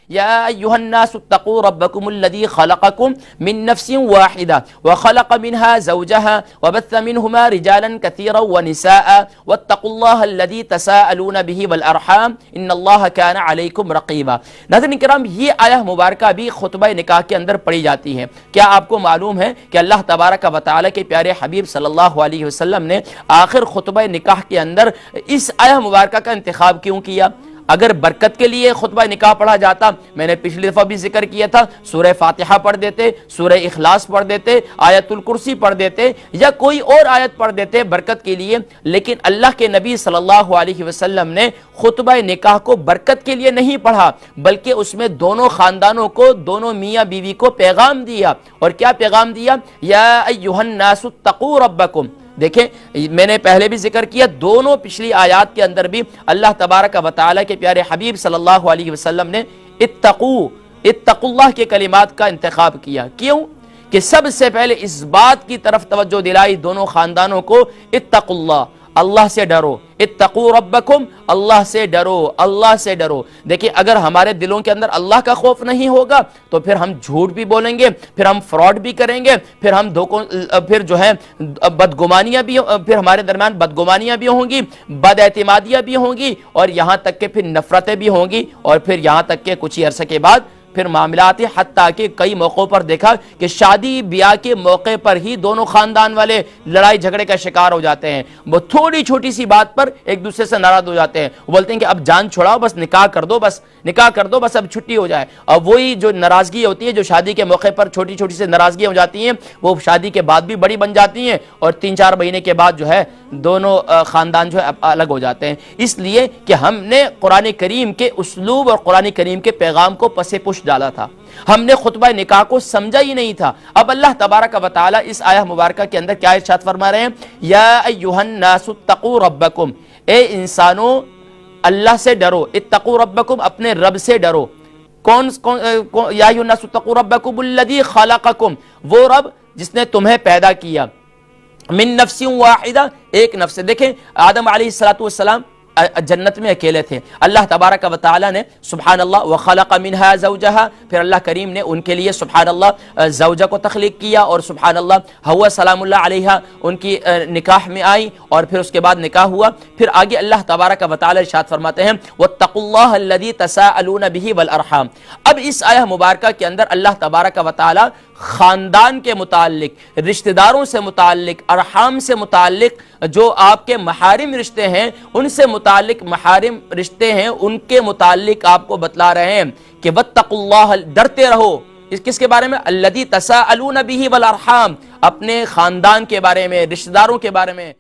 یا ایھا الناس اتقوا ربکم الذی خلقکم من نفس واحدہ وخلق منها زوجها وبث منهما رجالا كثيرا ونساء واتقوا اللہ الذی تساءلون به والارحام ان اللہ کان علیکم رقیبا۔ ناظرین کرام، یہ آیہ مبارکہ بھی خطبہ نکاح کے اندر پڑھی جاتی ہے۔ کیا آپ کو معلوم ہے کہ اللہ تبارک و تعالی کے پیارے حبیب صلی اللہ علیہ وسلم نے آخر خطبہ نکاح کے اندر اس آیہ مبارکہ کا انتخاب کیوں کیا؟ اگر برکت کے لیے خطبہ نکاح پڑھا جاتا، میں نے پچھلی دفعہ بھی ذکر کیا تھا، سورہ فاتحہ پڑھ دیتے، سورہ اخلاص پڑھ دیتے، آیت الکرسی پڑھ دیتے یا کوئی اور آیت پڑھ دیتے برکت کے لیے، لیکن اللہ کے نبی صلی اللہ علیہ وسلم نے خطبہ نکاح کو برکت کے لیے نہیں پڑھا، بلکہ اس میں دونوں خاندانوں کو، دونوں میاں بیوی کو پیغام دیا۔ اور کیا پیغام دیا؟ یا ایھا الناس اتقوا ربکم۔ دیکھیں، میں نے پہلے بھی ذکر کیا، دونوں پچھلی آیات کے اندر بھی اللہ تبارک و تعالی کے پیارے حبیب صلی اللہ علیہ وسلم نے اتقوا اللہ کے کلمات کا انتخاب کیا۔ کیوں؟ کہ سب سے پہلے اس بات کی طرف توجہ دلائی دونوں خاندانوں کو، اتقوا اللہ، اللہ سے ڈرو، اتقوا ربکم، اللہ سے ڈرو، اللہ سے ڈرو۔ دیکھیں، اگر ہمارے دلوں کے اندر اللہ کا خوف نہیں ہوگا تو پھر ہم جھوٹ بھی بولیں گے، پھر ہم فراڈ بھی کریں گے، پھر جو ہے بدگمانیاں بھی، پھر ہمارے درمیان بدگمانیاں بھی ہوں گی، بد اعتمادیاں بھی ہوں گی، اور یہاں تک کہ پھر نفرتیں بھی ہوں گی، اور پھر یہاں تک کہ کچھ ہی عرصے کے بعد پھر معاملات، حتیٰ کہ کئی موقعوں پر دیکھا کہ شادی بیاہ کے موقع پر ہی دونوں خاندان والے لڑائی جھگڑے کا شکار ہو جاتے ہیں۔ وہ تھوڑی چھوٹی سی بات پر ایک دوسرے سے ناراض ہو جاتے ہیں، وہ بولتے ہیں کہ اب جان چھوڑاؤ، بس نکاح کر دو، بس نکاح کر دو، بس اب چھٹی ہو جائے۔ اور وہی جو ناراضگی ہوتی ہے، جو شادی کے موقع پر چھوٹی چھوٹی سے ناراضگیاں ہو جاتی ہیں، وہ شادی کے بعد بھی بڑی بن جاتی ہیں، اور 3-4 مہینے کے بعد جو ہے دونوں خاندان جو ہے الگ ہو جاتے ہیں۔ اس لیے کہ ہم نے قرآن کریم کے اسلوب اور قرآن کریم کے پیغام کو پس پش ڈالا تھا، ہم نے خطبہ نکاح کو سمجھا ہی نہیں تھا۔ اب اللہ تبارک و تعالی اس آیہ مبارکہ کے اندر کیا ارشاد فرما رہے ہیں؟ یا ایھا الناس اتقوا ربکم، اے انسانوں اللہ سے ڈرو، اتقوا ربکم، اپنے رب سے ڈرو۔ یا ایھا الناس اتقوا ربکم الذی خلقکم، وہ رب جس نے تمہیں پیدا کیا، من نفس واحدہ، ایک نفس سے۔ دیکھیں، آدم علیہ السلام جنت میں اکیلے تھے، اللہ تبارک و تعالی نے سبحان اللہ وخلق منها زوجها، پھر اللہ کریم نے ان کے لیے سبحان اللہ زوجہ کو تخلیق کیا، اور سبحان اللہ حوا سلام اللہ علیہ ان کی نکاح میں آئی، اور پھر اس کے بعد نکاح ہوا۔ پھر آگے اللہ تبارک و تعالی ارشاد فرماتے ہیں واتقوا اللہ الذی تساءلون به والارحام۔ اب اس آیہ مبارکہ کے اندر اللہ تبارک و تعالی خاندان کے متعلق، رشتہ داروں سے متعلق، ارحام سے متعلق، جو آپ کے محارم رشتے ہیں ان سے متعلق محارم رشتے ہیں، ان کے متعلق آپ کو بتلا رہے ہیں کہ واتقوا اللہ، ڈرتے رہو۔ اس کس کے بارے میں؟ الذی تساءلون به والارحام، اپنے خاندان کے بارے میں، رشتہ داروں کے بارے میں۔